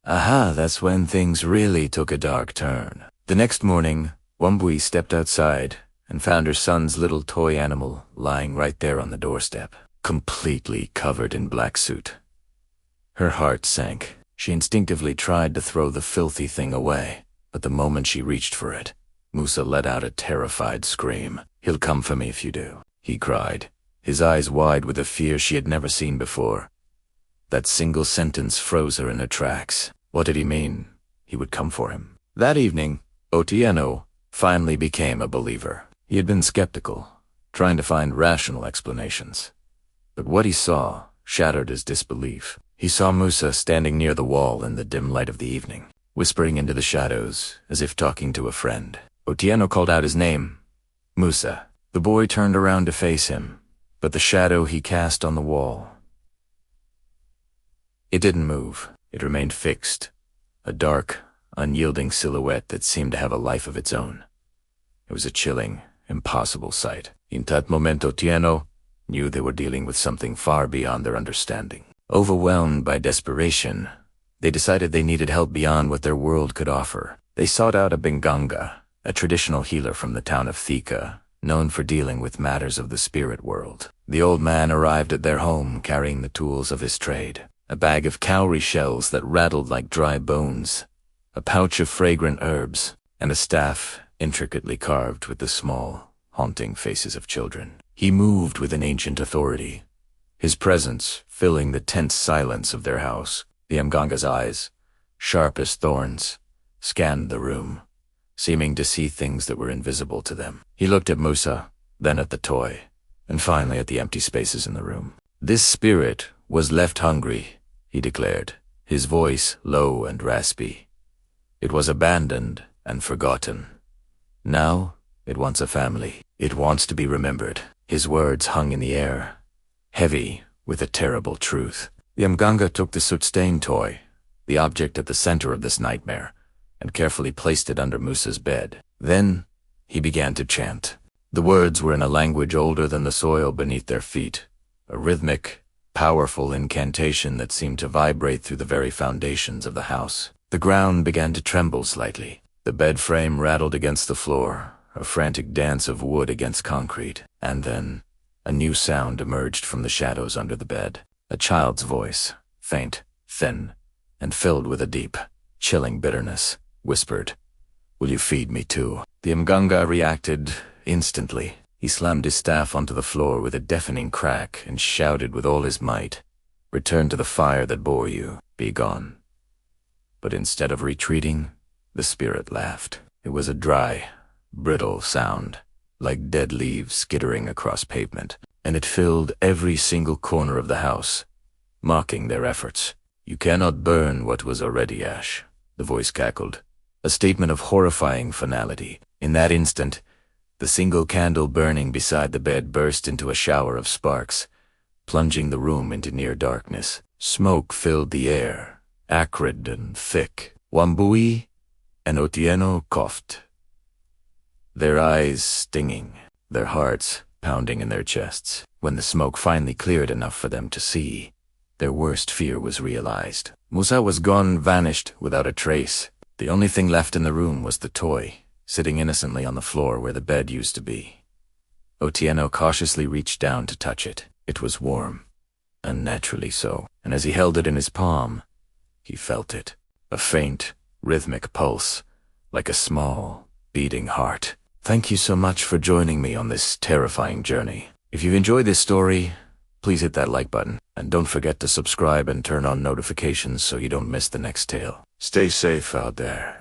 Aha, that's when things really took a dark turn. The next morning, Wambui stepped outside and found her son's little toy animal lying right there on the doorstep, completely covered in black soot. Her heart sank. She instinctively tried to throw the filthy thing away, but the moment she reached for it, Musa let out a terrified scream. "He'll come for me if you do," he cried, his eyes wide with a fear she had never seen before. That single sentence froze her in her tracks. What did he mean? He would come for him. That evening, Otieno finally became a believer. He had been skeptical, trying to find rational explanations. But what he saw shattered his disbelief. He saw Musa standing near the wall in the dim light of the evening, whispering into the shadows as if talking to a friend. Otieno called out his name, Musa. The boy turned around to face him, but the shadow he cast on the wall, it didn't move. It remained fixed, a dark, unyielding silhouette that seemed to have a life of its own. It was a chilling, impossible sight. In that momento, Otieno knew they were dealing with something far beyond their understanding. Overwhelmed by desperation, they decided they needed help beyond what their world could offer. They sought out a Binganga, a traditional healer from the town of Thika, known for dealing with matters of the spirit world. The old man arrived at their home carrying the tools of his trade: a bag of cowrie shells that rattled like dry bones, a pouch of fragrant herbs, and a staff intricately carved with the small, haunting faces of children. He moved with an ancient authority, his presence filling the tense silence of their house. The Mganga's eyes, sharp as thorns, scanned the room, seeming to see things that were invisible to them. He looked at Musa, then at the toy, and finally at the empty spaces in the room. This spirit was left hungry, he declared, his voice low and raspy. It was abandoned and forgotten. Now it wants a family. It wants to be remembered. His words hung in the air, heavy with a terrible truth. The Mganga took the soot-stained toy, the object at the center of this nightmare, and carefully placed it under Musa's bed. Then he began to chant. The words were in a language older than the soil beneath their feet, a rhythmic, powerful incantation that seemed to vibrate through the very foundations of the house. The ground began to tremble slightly. The bed frame rattled against the floor, a frantic dance of wood against concrete. And then a new sound emerged from the shadows under the bed. A child's voice, faint, thin, and filled with a deep, chilling bitterness, whispered, "Will you feed me too?" The Mganga reacted instantly. He slammed his staff onto the floor with a deafening crack and shouted with all his might, "Return to the fire that bore you. Be gone." But instead of retreating, the spirit laughed. It was a dry, brittle sound, like dead leaves skittering across pavement, and it filled every single corner of the house, mocking their efforts. "You cannot burn what was already ash," the voice cackled, a statement of horrifying finality. In that instant, the single candle burning beside the bed burst into a shower of sparks, plunging the room into near darkness. Smoke filled the air, acrid and thick. Wambui and Otieno coughed, their eyes stinging, their hearts pounding in their chests. When the smoke finally cleared enough for them to see, their worst fear was realized. Musa was gone, vanished without a trace. The only thing left in the room was the toy, sitting innocently on the floor where the bed used to be. Otieno cautiously reached down to touch it. It was warm, unnaturally so, and as he held it in his palm, he felt it, a faint, rhythmic pulse, like a small, beating heart. Thank you so much for joining me on this terrifying journey. If you've enjoyed this story, please hit that like button, and don't forget to subscribe and turn on notifications so you don't miss the next tale. Stay safe out there.